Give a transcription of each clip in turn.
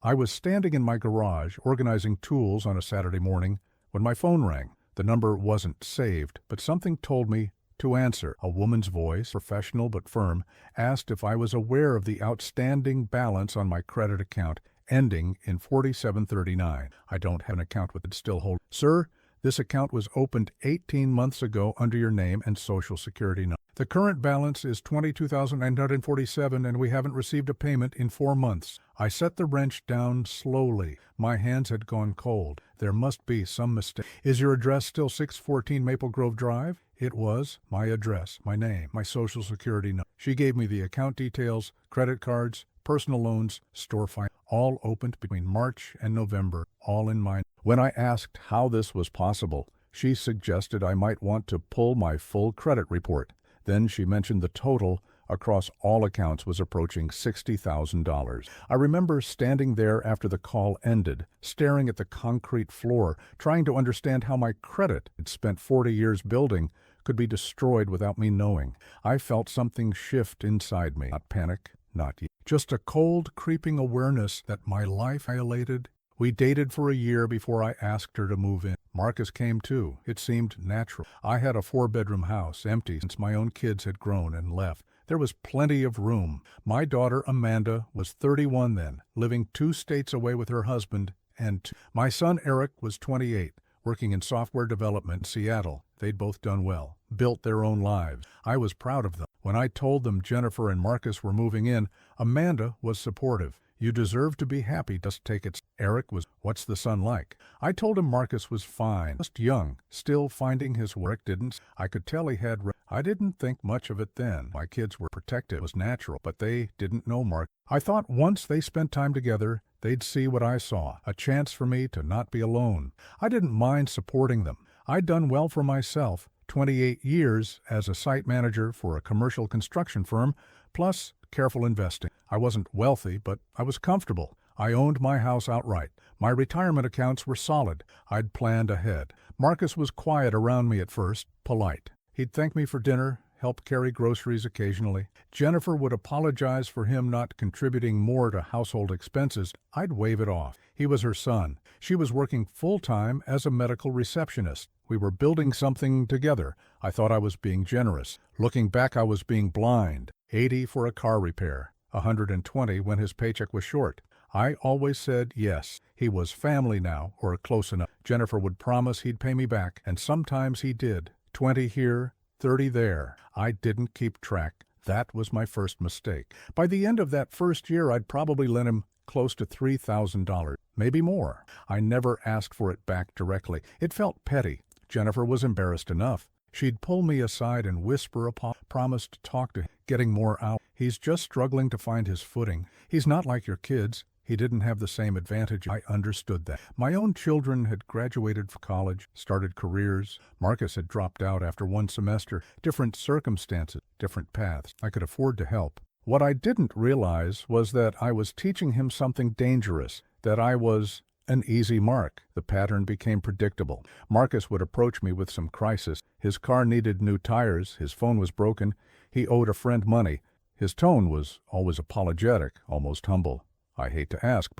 I was standing in my garage organizing tools on a Saturday morning when my phone rang. The number wasn't saved, but something told me to answer. A woman's voice, professional but firm, asked if I was aware of the outstanding balance on my credit account ending in 4739. I don't have an account with it still hold. Sir, this account was opened 18 months ago under your name and social security number. The current balance is $22,947 and we haven't received a payment in 4 months. I set the wrench down slowly. My hands had gone cold. There must be some mistake. Is your address still 614 Maple Grove Drive? It was. My address, my name, my social security number. She gave me the account details, credit cards, personal loans, store finance, all opened between March and November, all in mine. When I asked how this was possible, she suggested I might want to pull my full credit report. Then she mentioned the total across all accounts was approaching $60,000. I remember standing there after the call ended, staring at the concrete floor, trying to understand how my credit, I'd spent 40 years building, could be destroyed without me knowing. I felt something shift inside me. Not panic, not yet. Just a cold, creeping awareness that my life violated. We dated for a year before I asked her to move in. Marcus came too. It seemed natural. I had a 4-bedroom house, empty since my own kids had grown and left. There was plenty of room. My daughter Amanda was 31 then, living 2 states away with her husband and 2. My son Eric was 28, working in software development in Seattle. They'd both done well, built their own lives. I was proud of them. When I told them Jennifer and Marcus were moving in, Amanda was supportive. You deserve to be happy, just take it. Eric was, what's the son like? I told him Marcus was fine, just young, still finding his work didn't. I could tell he had, I didn't think much of it then. My kids were protected, it was natural, but they didn't know Mark. I thought once they spent time together, they'd see what I saw, a chance for me to not be alone. I didn't mind supporting them. I'd done well for myself, 28 years as a site manager for a commercial construction firm, plus careful investing. I wasn't wealthy, but I was comfortable. I owned my house outright. My retirement accounts were solid. I'd planned ahead. Marcus was quiet around me at first, polite. He'd thank me for dinner, help carry groceries occasionally. Jennifer would apologize for him not contributing more to household expenses. I'd wave it off. He was her son. She was working full-time as a medical receptionist. We were building something together. I thought I was being generous. Looking back, I was being blind. 80 for a car repair, 120 when his paycheck was short. I always said yes. He was family now, or close enough. Jennifer would promise he'd pay me back, and sometimes he did. 20 here, 30 there. I didn't keep track. That was my first mistake. By the end of that first year, I'd probably lent him close to $3,000, maybe more. I never asked for it back directly. It felt petty. Jennifer was embarrassed enough. She'd pull me aside and whisper promise to talk to him, getting more out. He's just struggling to find his footing. He's not like your kids. He didn't have the same advantage. I understood that. My own children had graduated from college, started careers. Marcus had dropped out after 1 semester. Different circumstances, different paths. I could afford to help. What I didn't realize was that I was teaching him something dangerous, that I was an easy mark. The pattern became predictable. Marcus would approach me with some crisis. His car needed new tires, his phone was broken, he owed a friend money. His tone was always apologetic, almost humble. I hate to ask,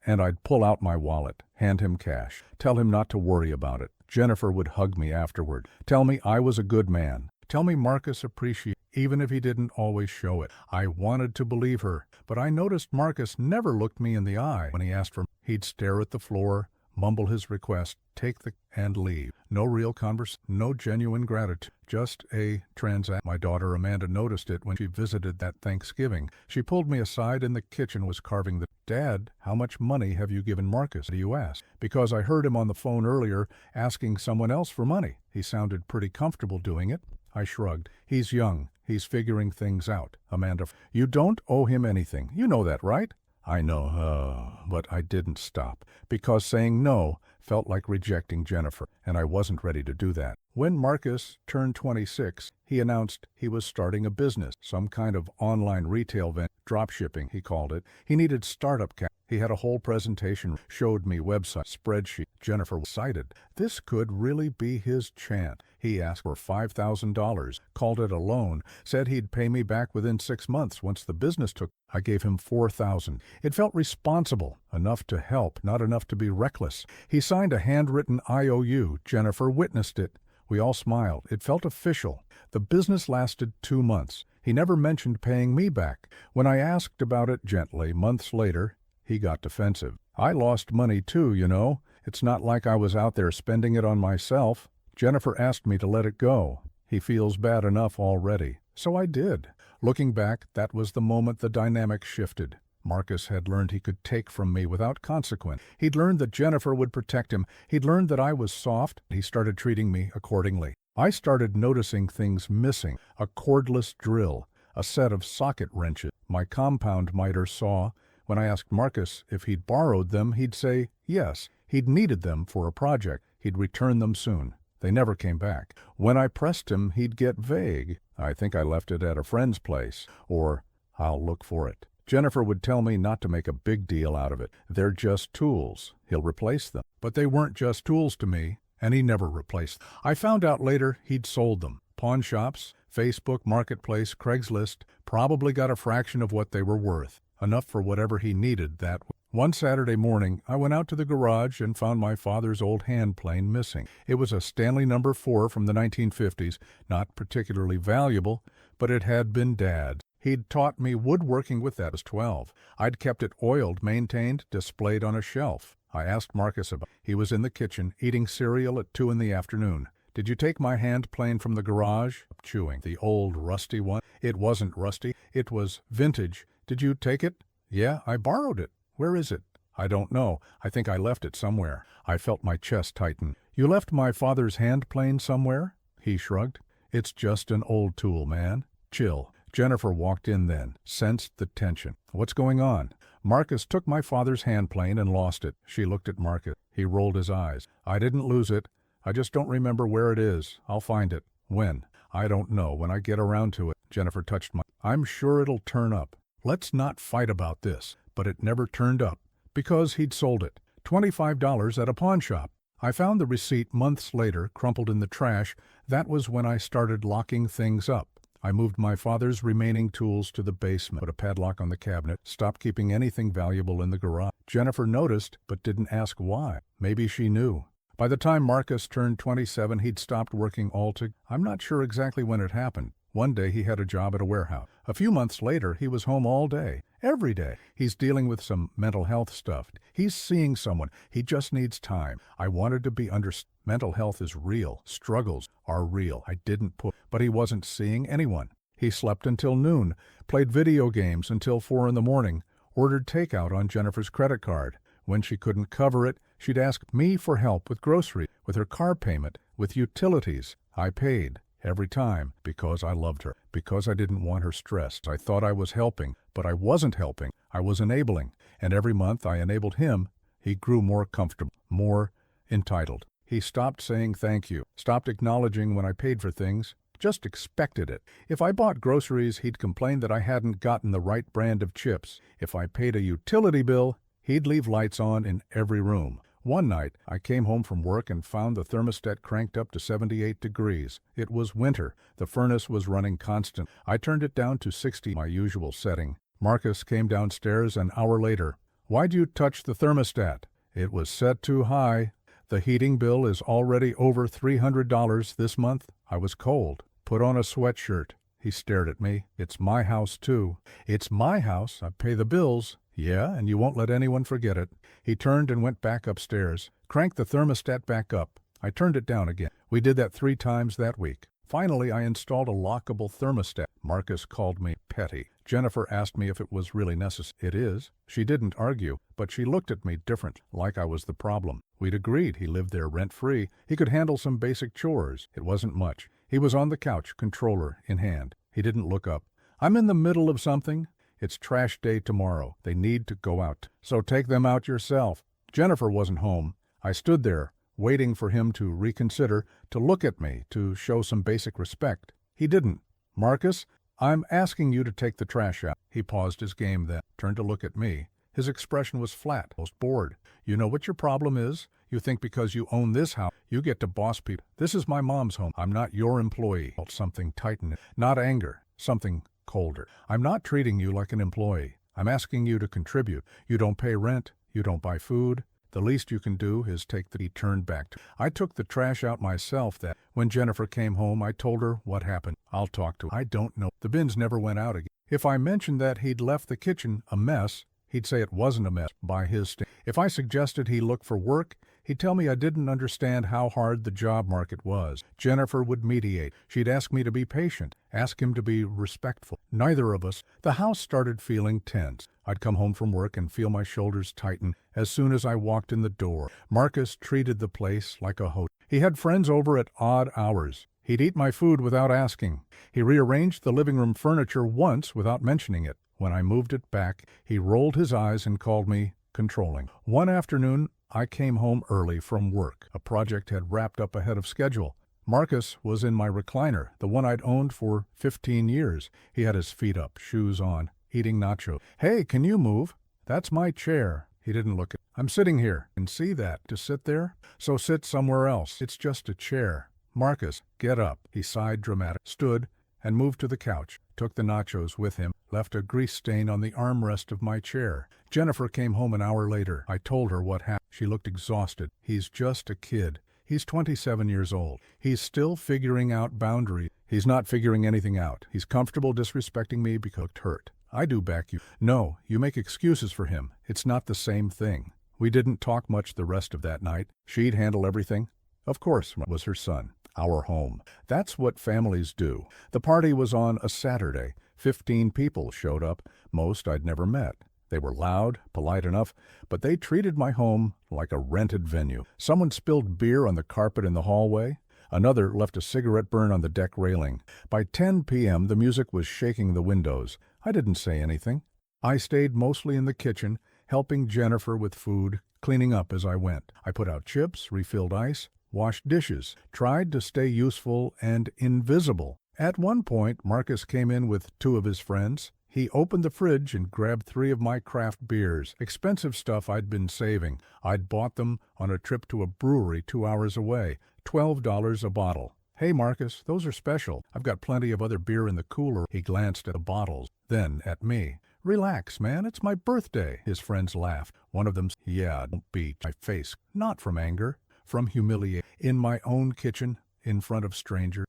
and I'd pull out my wallet, hand him cash, tell him not to worry about it. Jennifer would hug me afterward, tell me I was a good man, tell me Marcus appreciated, even if he didn't always show it. I wanted to believe her, but I noticed Marcus never looked me in the eye when he asked for me. He'd stare at the floor, mumble his request, take the and leave. No real conversation, no genuine gratitude, just a transaction. My daughter Amanda noticed it when she visited that Thanksgiving. She pulled me aside in the kitchen, was carving the Dad, how much money have you given Marcus? Do you ask? Because I heard him on the phone earlier asking someone else for money. He sounded pretty comfortable doing it. I shrugged. He's young. He's figuring things out. Amanda, you don't owe him anything. You know that, right? I know, but I didn't stop, because saying no felt like rejecting Jennifer, and I wasn't ready to do that. When Marcus turned 26, he announced he was starting a business, some kind of online retail venture, drop shipping, he called it. He needed startup capital. He had a whole presentation, showed me website, spreadsheet. Jennifer was excited. This could really be his chance. He asked for $5,000, called it a loan, said he'd pay me back within 6 months once the business took. I gave him $4,000. It felt responsible, enough to help, not enough to be reckless. He signed a handwritten IOU. Jennifer witnessed it. We all smiled. It felt official. The business lasted 2 months. He never mentioned paying me back. When I asked about it gently, months later, he got defensive. I lost money too, you know. It's not like I was out there spending it on myself. Jennifer asked me to let it go. He feels bad enough already. So I did. Looking back, that was the moment the dynamic shifted. Marcus had learned he could take from me without consequence. He'd learned that Jennifer would protect him. He'd learned that I was soft. He started treating me accordingly. I started noticing things missing. A cordless drill, a set of socket wrenches. My compound miter saw. When I asked Marcus if he'd borrowed them, he'd say yes. He'd needed them for a project. He'd return them soon. They never came back. When I pressed him, he'd get vague. I think I left it at a friend's place, or I'll look for it. Jennifer would tell me not to make a big deal out of it. They're just tools. He'll replace them. But they weren't just tools to me, and he never replaced them. I found out later he'd sold them. Pawn shops, Facebook Marketplace, Craigslist, probably got a fraction of what they were worth. Enough for whatever he needed that week. One Saturday morning, I went out to the garage and found my father's old hand plane missing. It was a Stanley No. 4 from the 1950s, not particularly valuable, but it had been Dad's. He'd taught me woodworking with that as 12. I'd kept it oiled, maintained, displayed on a shelf. I asked Marcus about it. He was in the kitchen, eating cereal at 2 in the afternoon. Did you take my hand plane from the garage? Chewing. The old rusty one. It wasn't rusty. It was vintage. Did you take it? Yeah, I borrowed it. Where is it? I don't know. I think I left it somewhere. I felt my chest tighten. You left my father's hand plane somewhere? He shrugged. It's just an old tool, man. Chill. Jennifer walked in then, sensed the tension. What's going on? Marcus took my father's hand plane and lost it. She looked at Marcus. He rolled his eyes. I didn't lose it. I just don't remember where it is. I'll find it. When? I don't know. When I get around to it. Jennifer touched my... I'm sure it'll turn up. Let's not fight about this. But it never turned up. Because he'd sold it. $25 at a pawn shop. I found the receipt months later, crumpled in the trash. That was when I started locking things up. I moved my father's remaining tools to the basement, put a padlock on the cabinet, stopped keeping anything valuable in the garage. Jennifer noticed, but didn't ask why. Maybe she knew. By the time Marcus turned 27, he'd stopped working altogether. I'm not sure exactly when it happened. One day he had a job at a warehouse. A few months later, he was home all day. Every day. He's dealing with some mental health stuff. He's seeing someone. He just needs time. I wanted to be understood. Mental health is real. Struggles are real. I didn't put. But he wasn't seeing anyone. He slept until noon, played video games until 4 in the morning, ordered takeout on Jennifer's credit card. When she couldn't cover it, she'd ask me for help with groceries, with her car payment, with utilities. I paid. Every time, because I loved her, because I didn't want her stressed. I thought I was helping, but I wasn't helping. I was enabling, and every month I enabled him. He grew more comfortable, more entitled. He stopped saying thank you, stopped acknowledging when I paid for things, just expected it. If I bought groceries, he'd complain that I hadn't gotten the right brand of chips. If I paid a utility bill, he'd leave lights on in every room. One night, I came home from work and found the thermostat cranked up to 78 degrees. It was winter. The furnace was running constant. I turned it down to 60, my usual setting. Marcus came downstairs an hour later. Why'd you touch the thermostat? It was set too high. The heating bill is already over $300 this month. I was cold. Put on a sweatshirt. He stared at me. It's my house, too. It's my house. I pay the bills. Yeah, and you won't let anyone forget it. He turned and went back upstairs. Cranked the thermostat back up. I turned it down again. We did that 3 times that week. Finally, I installed a lockable thermostat. Marcus called me petty. Jennifer asked me if it was really necessary. It is. She didn't argue, but she looked at me different, like I was the problem. We'd agreed he lived there rent-free. He could handle some basic chores. It wasn't much. He was on the couch, controller in hand. He didn't look up. I'm in the middle of something. It's trash day tomorrow. They need to go out. So take them out yourself. Jennifer wasn't home. I stood there, waiting for him to reconsider, to look at me, to show some basic respect. He didn't. Marcus, I'm asking you to take the trash out. He paused his game then, turned to look at me. His expression was flat, almost bored. You know what your problem is? You think because you own this house, you get to boss people. This is my mom's home. I'm not your employee. Felt something tighten. Not anger, something colder. I'm not treating you like an employee. I'm asking you to contribute. You don't pay rent. You don't buy food. The least you can do is take the... He turned back. I took the trash out myself that... When Jennifer came home, I told her what happened. I'll talk to her. I don't know. The bins never went out again. If I mentioned that he'd left the kitchen a mess, he'd say it wasn't a mess by his standards. If I suggested he look for work, he'd tell me I didn't understand how hard the job market was. Jennifer would mediate. She'd ask me to be patient, ask him to be respectful. Neither of us. The house started feeling tense. I'd come home from work and feel my shoulders tighten as soon as I walked in the door. Marcus treated the place like a host. He had friends over at odd hours. He'd eat my food without asking. He rearranged the living room furniture once without mentioning it. When I moved it back, he rolled his eyes and called me controlling. One afternoon, I came home early from work. A project had wrapped up ahead of schedule. Marcus was in my recliner, the one I'd owned for 15 years. He had his feet up, shoes on, eating nachos. Hey, can you move? That's my chair. He didn't look at. I'm sitting here. And see that? To sit there? So sit somewhere else. It's just a chair. Marcus, get up. He sighed dramatically, stood, and moved to the couch, took the nachos with him, left a grease stain on the armrest of my chair. Jennifer came home an hour later. I told her what happened. She looked exhausted. He's just a kid. He's 27 years old. He's still figuring out boundaries. He's not figuring anything out. He's comfortable disrespecting me because he hurt. I do back you. No, you make excuses for him. It's not the same thing. We didn't talk much the rest of that night. She'd handle everything. Of course, it was her son. Our home. That's what families do. The party was on a Saturday. 15 people showed up, most I'd never met. They were loud, polite enough, but they treated my home like a rented venue. Someone spilled beer on the carpet in the hallway. Another left a cigarette burn on the deck railing. By 10 p.m., the music was shaking the windows. I didn't say anything. I stayed mostly in the kitchen, helping Jennifer with food, cleaning up as I went. I put out chips, refilled ice, washed dishes, tried to stay useful and invisible. At one point, Marcus came in with 2 of his friends. He opened the fridge and grabbed 3 of my craft beers, expensive stuff I'd been saving. I'd bought them on a trip to a brewery 2 hours away, $12 a bottle. Hey, Marcus, those are special. I've got plenty of other beer in the cooler. He glanced at the bottles, then at me. Relax, man, it's my birthday. His friends laughed. One of them, yeah, don't beat my face. Not from anger, from humiliation. In my own kitchen, in front of strangers.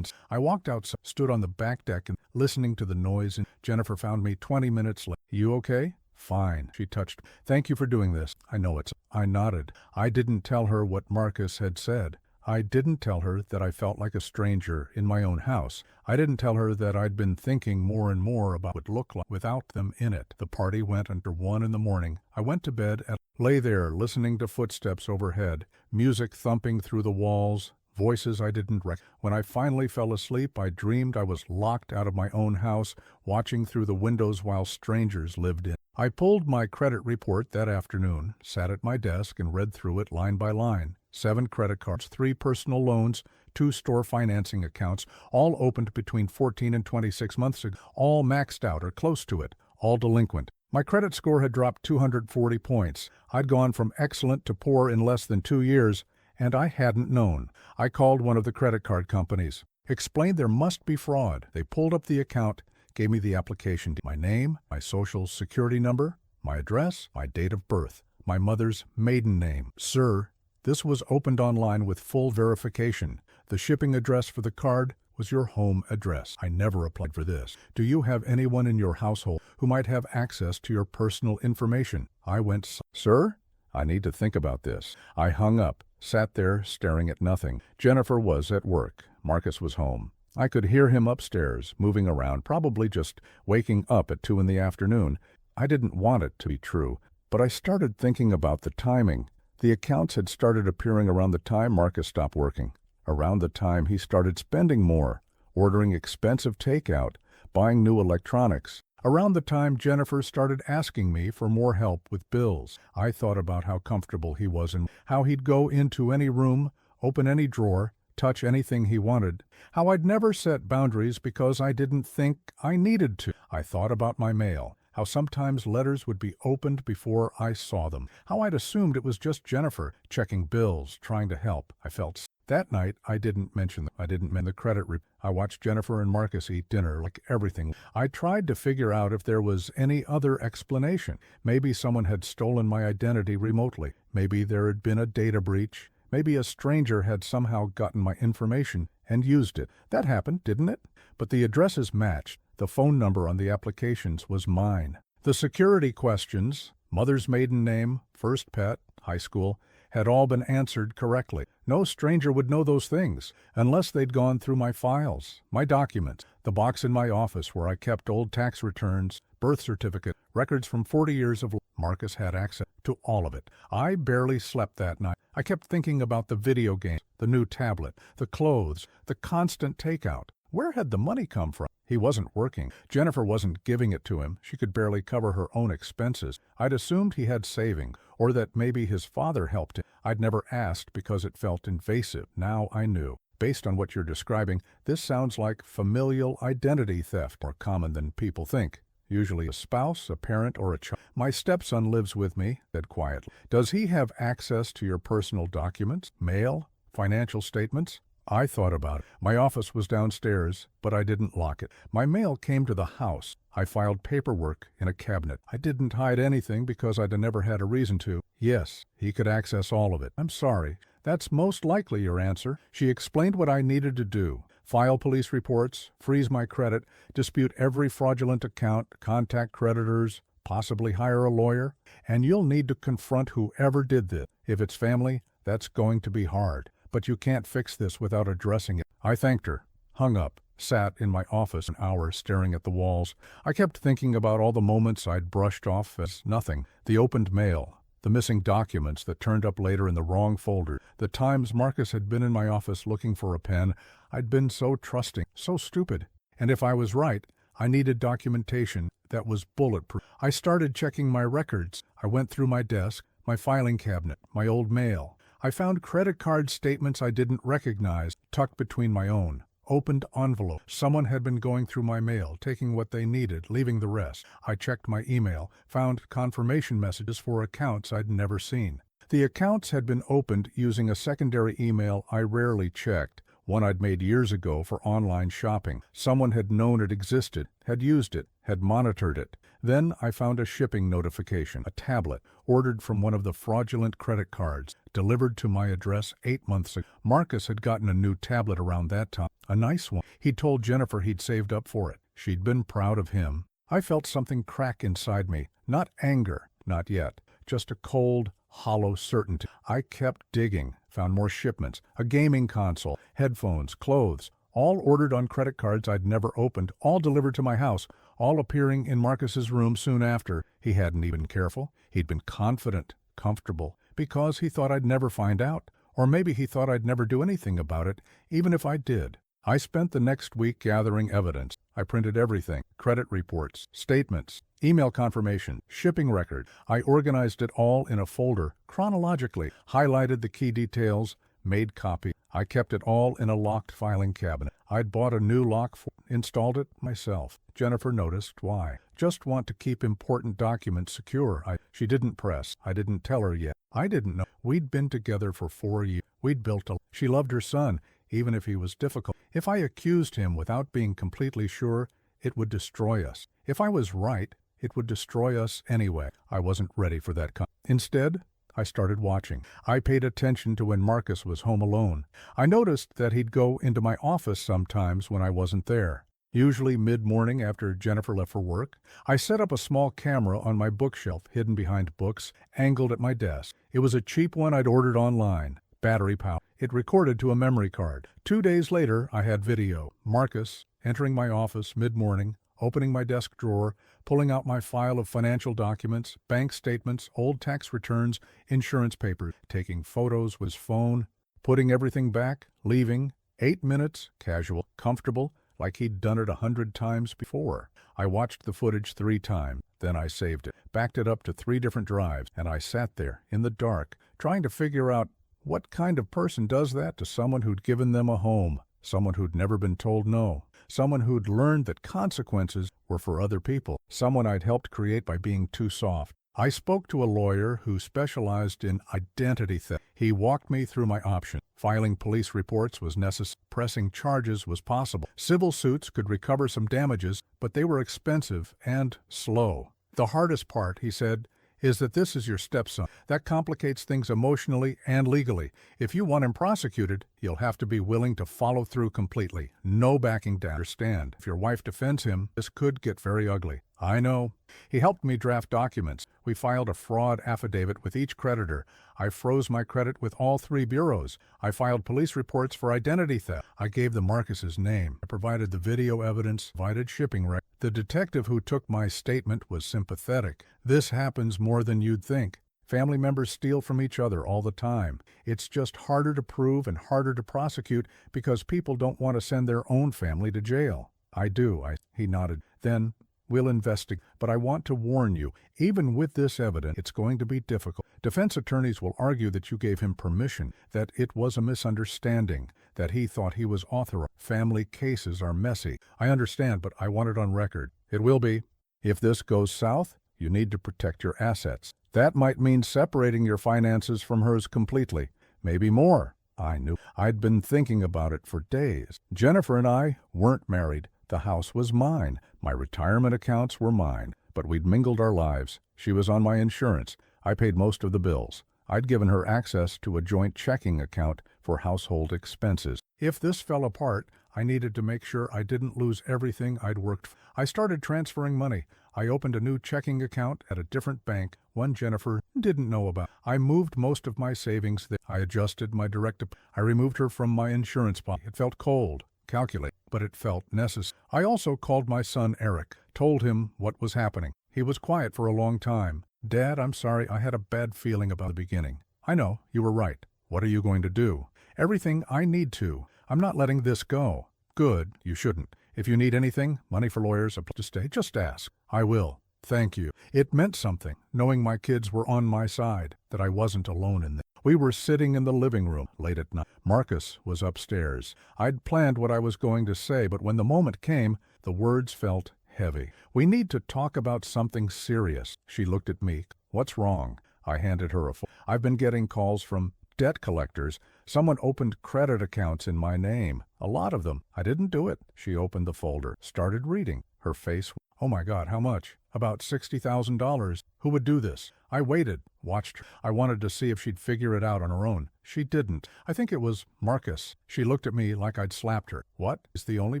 I walked outside, stood on the back deck and listening to the noise, and Jennifer found me 20 minutes later. You okay? Fine. She touched me. Thank you for doing this. I know it's... I nodded. I didn't tell her what Marcus had said. I didn't tell her that I felt like a stranger in my own house. I didn't tell her that I'd been thinking more and more about what it would look like without them in it. The party went until 1 in the morning. I went to bed and lay there listening to footsteps overhead, music thumping through the walls, voices I didn't recognize. When I finally fell asleep, I dreamed I was locked out of my own house, watching through the windows while strangers lived in. I pulled my credit report that afternoon, sat at my desk and read through it line by line. 7 credit cards, 3 personal loans, 2 store financing accounts, all opened between 14 and 26 months ago, all maxed out or close to it, all delinquent. My credit score had dropped 240 points. I'd gone from excellent to poor in less than 2 years, and I hadn't known. I called one of the credit card companies, explained there must be fraud. They pulled up the account, gave me the application, my name, my social security number, my address, my date of birth, my mother's maiden name. Sir, this was opened online with full verification. The shipping address for the card was your home address. I never applied for this. Do you have anyone in your household who might have access to your personal information? I went, sir, I need to think about this. I hung up, sat there staring at nothing. Jennifer was at work. Marcus was home. I could hear him upstairs, moving around, probably just waking up at 2 in the afternoon. I didn't want it to be true, but I started thinking about the timing. The accounts had started appearing around the time Marcus stopped working, around the time he started spending more, ordering expensive takeout, buying new electronics, around the time Jennifer started asking me for more help with bills. I thought about how comfortable he was and how he'd go into any room, open any drawer, touch anything he wanted, how I'd never set boundaries because I didn't think I needed to. I thought about my mail, How sometimes letters would be opened before I saw them. How I'd assumed it was just Jennifer, checking bills, trying to help. I felt that night I didn't mention the credit report. I watched Jennifer and Marcus eat dinner like everything. I tried to figure out if there was any other explanation. Maybe someone had stolen my identity remotely. Maybe there had been a data breach. Maybe a stranger had somehow gotten my information and used it. That happened, didn't it? But the addresses matched. The phone number on the applications was mine. The security questions, mother's maiden name, first pet, high school, had all been answered correctly. No stranger would know those things, unless they'd gone through my files, my documents, the box in my office where I kept old tax returns, birth certificate, records from 40 years of life. Marcus had access to all of it. I barely slept that night. I kept thinking about the video games, the new tablet, the clothes, the constant takeout. Where had the money come from? He wasn't working. Jennifer wasn't giving it to him. She could barely cover her own expenses. I'd assumed he had saving, or that maybe his father helped him. I'd never asked because it felt invasive. Now I knew. Based on what you're describing, this sounds like familial identity theft, more common than people think. Usually a spouse, a parent, or a child. My stepson lives with me, said quietly. Does he have access to your personal documents, mail, financial statements? I thought about it. My office was downstairs, but I didn't lock it. My mail came to the house. I filed paperwork in a cabinet. I didn't hide anything because I'd never had a reason to. Yes, he could access all of it. I'm sorry. That's most likely your answer. She explained what I needed to do. File police reports, freeze my credit, dispute every fraudulent account, contact creditors, possibly hire a lawyer, and you'll need to confront whoever did this. If it's family, that's going to be hard. But you can't fix this without addressing it. I thanked her, hung up, sat in my office an hour staring at the walls. I kept thinking about all the moments I'd brushed off as nothing. The opened mail, the missing documents that turned up later in the wrong folder, the times Marcus had been in my office looking for a pen. I'd been so trusting, so stupid. And if I was right, I needed documentation that was bulletproof. I started checking my records. I went through my desk, my filing cabinet, my old mail. I found credit card statements I didn't recognize tucked between my own. Opened envelope. Someone had been going through my mail, taking what they needed, leaving the rest. I checked my email, found confirmation messages for accounts I'd never seen. The accounts had been opened using a secondary email I rarely checked, one I'd made years ago for online shopping. Someone had known it existed, had used it, had monitored it. Then I found a shipping notification, a tablet, ordered from one of the fraudulent credit cards, delivered to my address 8 months ago. Marcus had gotten a new tablet around that time, a nice one. He'd told Jennifer he'd saved up for it. She'd been proud of him. I felt something crack inside me. Not anger, not yet. Just a cold, hollow certainty. I kept digging, found more shipments, a gaming console, headphones, clothes, all ordered on credit cards I'd never opened, all delivered to my house, all appearing in Marcus's room soon after. He hadn't even been careful. He'd been confident, comfortable, because he thought I'd never find out. Or maybe he thought I'd never do anything about it, even if I did. I spent the next week gathering evidence. I printed everything, credit reports, statements, email confirmation, shipping record. I organized it all in a folder, chronologically, highlighted the key details, made copies. I kept it all in a locked filing cabinet. I'd bought a new lock, installed it myself. Jennifer noticed why. Just want to keep important documents secure. She didn't press. I didn't tell her yet. I didn't know. We'd been together for 4 years. We'd built a... She loved her son, even if he was difficult. If I accused him without being completely sure, it would destroy us. If I was right, it would destroy us anyway. I wasn't ready for that. Instead, I started watching. I paid attention to when Marcus was home alone. I noticed that he'd go into my office sometimes when I wasn't there. Usually mid-morning after Jennifer left for work. I set up a small camera on my bookshelf, hidden behind books, angled at my desk. It was a cheap one I'd ordered online. Battery power. It recorded to a memory card. 2 days later, I had video. Marcus entering my office mid-morning, opening my desk drawer, pulling out my file of financial documents, bank statements, old tax returns, insurance papers, taking photos with his phone, putting everything back, leaving. 8 minutes, casual, comfortable, like he'd done it 100 times before. I watched the footage 3 times. Then I saved it, backed it up to 3 different drives, and I sat there, in the dark, trying to figure out what kind of person does that to someone who'd given them a home, someone who'd never been told no, someone who'd learned that consequences were for other people, someone I'd helped create by being too soft. I spoke to a lawyer who specialized in identity theft. He walked me through my options. Filing police reports was necessary. Pressing charges was possible. Civil suits could recover some damages, but they were expensive and slow. The hardest part, he said, is that this is your stepson. That complicates things emotionally and legally. If you want him prosecuted, you'll have to be willing to follow through completely. No backing down. Understand, if your wife defends him, this could get very ugly. I know. He helped me draft documents. We filed a fraud affidavit with each creditor. I froze my credit with all 3 bureaus. I filed police reports for identity theft. I gave the Marcus's name. I provided the video evidence, provided shipping records. The detective who took my statement was sympathetic. This happens more than you'd think. Family members steal from each other all the time. It's just harder to prove and harder to prosecute because people don't want to send their own family to jail. I do. He nodded. Then we'll investigate. But I want to warn you, even with this evidence, it's going to be difficult. Defense attorneys will argue that you gave him permission, that it was a misunderstanding, that he thought he was authorized. Family cases are messy. I understand, but I want it on record. It will be. If this goes south, you need to protect your assets. That might mean separating your finances from hers completely. Maybe more. I knew. I'd been thinking about it for days. Jennifer and I weren't married. The house was mine. My retirement accounts were mine. But we'd mingled our lives. She was on my insurance. I paid most of the bills. I'd given her access to a joint checking account for household expenses. If this fell apart, I needed to make sure I didn't lose everything I'd worked for. I started transferring money. I opened a new checking account at a different bank, one Jennifer didn't know about. I moved most of my savings there. I adjusted my direct deposit. I removed her from my insurance policy. It felt cold, calculated, but it felt necessary. I also called my son Eric, told him what was happening. He was quiet for a long time. Dad, I'm sorry, I had a bad feeling about the beginning. I know, you were right. What are you going to do? Everything I need to. I'm not letting this go. Good, you shouldn't. If you need anything, money for lawyers, a place to stay, just ask. I will. Thank you. It meant something, knowing my kids were on my side, that I wasn't alone in this. We were sitting in the living room late at night. Marcus was upstairs. I'd planned what I was going to say, but when the moment came, the words felt heavy. We need to talk about something serious. She looked at me. What's wrong? I handed her a phone. I've been getting calls from debt collectors. Someone opened credit accounts in my name. A lot of them. I didn't do it. She opened the folder, started reading. Her face, oh my God, how much? About $60,000. Who would do this? I waited, watched her. I wanted to see if she'd figure it out on her own. She didn't. I think it was Marcus. She looked at me like I'd slapped her. What? He's the only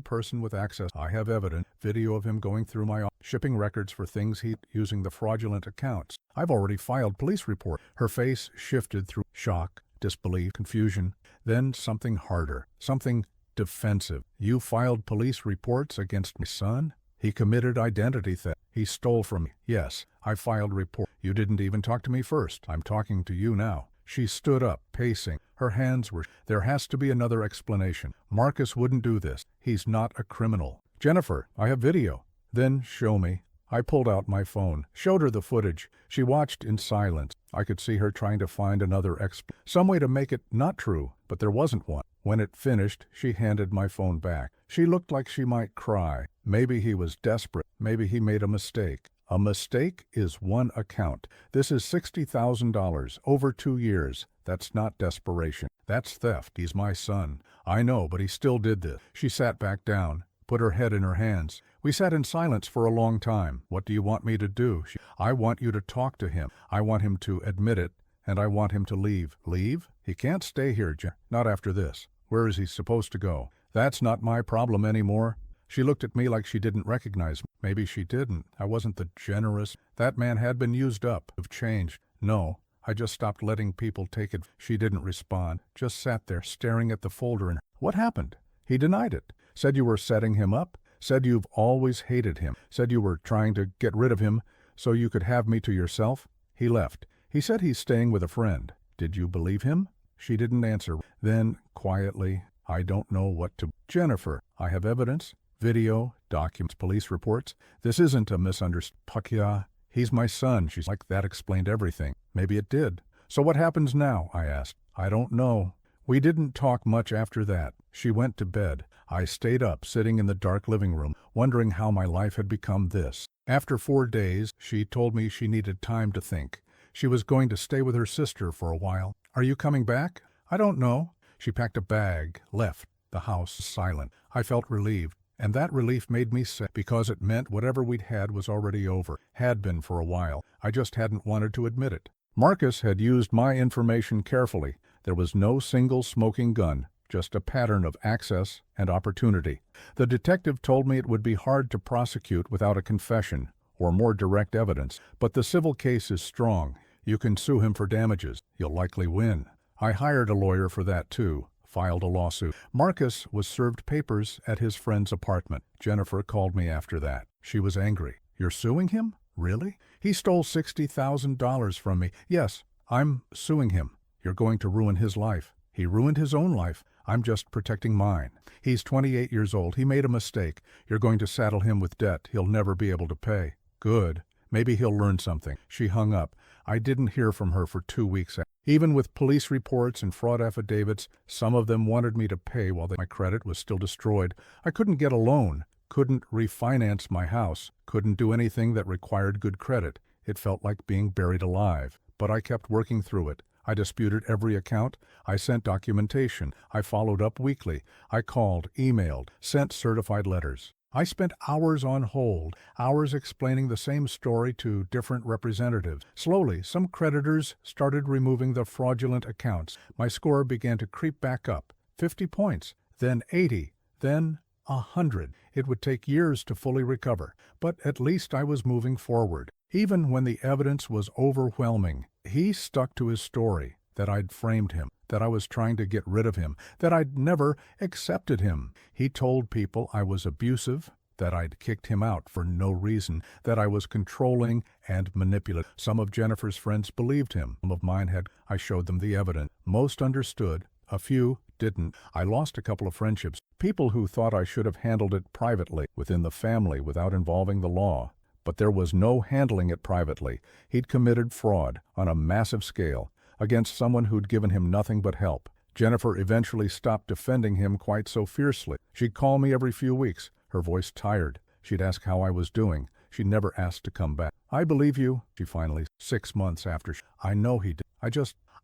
person with access. I have evidence, video of him going through my shipping records for things he'd using the fraudulent accounts. I've already filed police report. Her face shifted through shock, disbelief, confusion, then something harder, something defensive. You filed police reports against my son? He committed identity theft. He stole from me. Yes, I filed report. You didn't even talk to me first. I'm talking to you now. She stood up, pacing. Her hands were... There has to be another explanation. Marcus wouldn't do this. He's not a criminal. Jennifer, I have video. Then show me. I pulled out my phone, showed her the footage. She watched in silence. I could see her trying to find another some way to make it not true, but there wasn't one. When it finished, she handed my phone back. She looked like she might cry. Maybe he was desperate. Maybe he made a mistake. A mistake is one account. This is $60,000 over 2 years. That's not desperation. That's theft. He's my son. I know, but he still did this. She sat back down, put her head in her hands. We sat in silence for a long time. What do you want me to do? I want you to talk to him. I want him to admit it, and I want him to leave. Leave? He can't stay here, not after this. Where is he supposed to go? That's not my problem anymore. She looked at me like she didn't recognize me. Maybe she didn't. I wasn't the generous. That man had been used up. Have changed. No, I just stopped letting people take it. She didn't respond. Just sat there staring at the folder and... What happened? He denied it. Said you were setting him up. Said you've always hated him. Said you were trying to get rid of him so you could have me to yourself. He left. He said he's staying with a friend. Did you believe him? She didn't answer. Then, quietly, I don't know what to... Jennifer, I have evidence. Video, documents, police reports. This isn't a misunderstanding. Pakia, he's my son. She's like, that explained everything. Maybe it did. So what happens now? I asked. I don't know. We didn't talk much after that. She went to bed. I stayed up, sitting in the dark living room, wondering how my life had become this. After 4 days, she told me she needed time to think. She was going to stay with her sister for a while. Are you coming back? I don't know. She packed a bag, left. The house silent. I felt relieved, and that relief made me sick because it meant whatever we'd had was already over. Had been for a while. I just hadn't wanted to admit it. Marcus had used my information carefully. There was no single smoking gun, just a pattern of access and opportunity. The detective told me it would be hard to prosecute without a confession or more direct evidence, but the civil case is strong. You can sue him for damages. You'll likely win. I hired a lawyer for that too, filed a lawsuit. Marcus was served papers at his friend's apartment. Jennifer called me after that. She was angry. You're suing him? Really? He stole $60,000 from me. Yes, I'm suing him. You're going to ruin his life. He ruined his own life. I'm just protecting mine. He's 28 years old. He made a mistake. You're going to saddle him with debt he'll never be able to pay. Good. Maybe he'll learn something. She hung up. I didn't hear from her for 2 weeks. Even with police reports and fraud affidavits, some of them wanted me to pay while my credit was still destroyed. I couldn't get a loan, couldn't refinance my house, couldn't do anything that required good credit. It felt like being buried alive. But I kept working through it. I disputed every account. I sent documentation. I followed up weekly. I called, emailed, sent certified letters. I spent hours on hold, hours explaining the same story to different representatives. Slowly, some creditors started removing the fraudulent accounts. My score began to creep back up. 50 points, then 80, then 100. It would take years to fully recover, but at least I was moving forward. Even when the evidence was overwhelming, he stuck to his story, that I'd framed him, that I was trying to get rid of him, that I'd never accepted him. He told people I was abusive, that I'd kicked him out for no reason, that I was controlling and manipulative. Some of Jennifer's friends believed him. Some of mine had. I showed them the evidence. Most understood. A few didn't. I lost a couple of friendships. People who thought I should have handled it privately, within the family, without involving the law. But there was no handling it privately. He'd committed fraud on a massive scale against someone who'd given him nothing but help. Jennifer eventually stopped defending him quite so fiercely. She'd call me every few weeks, her voice tired. She'd ask how I was doing. She never asked to come back. I believe you, she finally, 6 months after. I know he did.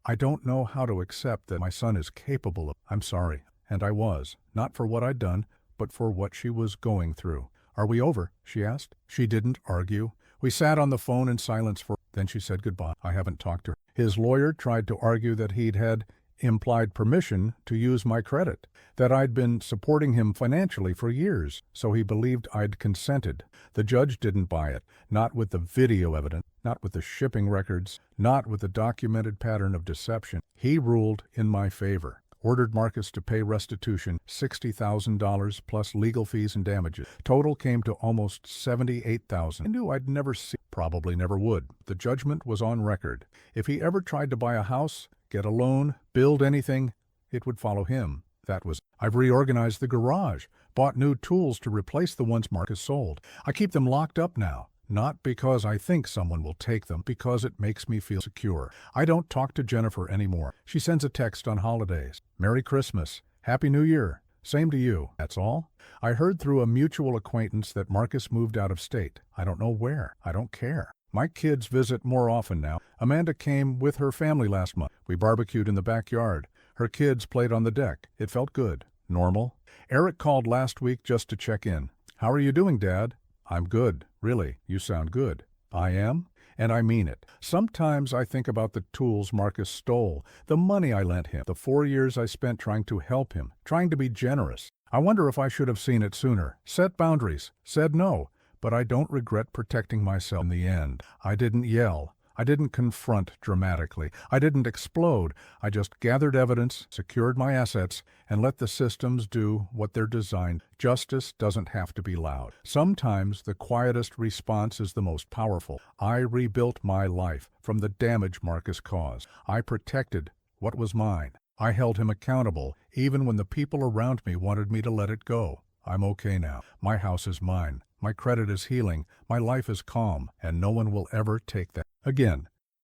I don't know how to accept that my son is capable of. I'm sorry. And I was, not for what I'd done, but for what she was going through. Are we over? She asked. She didn't argue. We sat on the phone in silence then she said goodbye. I haven't talked to her. His lawyer tried to argue that he'd had implied permission to use my credit, that I'd been supporting him financially for years, so he believed I'd consented. The judge didn't buy it, not with the video evidence, not with the shipping records, not with the documented pattern of deception. He ruled in my favor. Ordered Marcus to pay restitution, $60,000 plus legal fees and damages. Total came to almost $78,000. I knew I'd never see, probably never would. The judgment was on record. If he ever tried to buy a house, get a loan, build anything, it would follow him. That was. I've reorganized the garage, bought new tools to replace the ones Marcus sold. I keep them locked up now. Not because I think someone will take them, because it makes me feel secure. I don't talk to Jennifer anymore. She sends a text on holidays. Merry Christmas. Happy New Year. Same to you. That's all. I heard through a mutual acquaintance that Marcus moved out of state. I don't know where. I don't care. My kids visit more often now. Amanda came with her family last month. We barbecued in the backyard. Her kids played on the deck. It felt good. Normal. Eric called last week just to check in. How are you doing, Dad? I'm good. Really, you sound good. I am, and I mean it. Sometimes I think about the tools Marcus stole, the money I lent him, the 4 years I spent trying to help him, trying to be generous. I wonder if I should have seen it sooner, set boundaries, said no, but I don't regret protecting myself in the end. I didn't yell. I didn't confront dramatically. I didn't explode. I just gathered evidence, secured my assets, and let the systems do what they're designed. Justice doesn't have to be loud. Sometimes the quietest response is the most powerful. I rebuilt my life from the damage Marcus caused. I protected what was mine. I held him accountable, even when the people around me wanted me to let it go. I'm okay now. My house is mine. My credit is healing. My life is calm, and no one will ever take that. Again,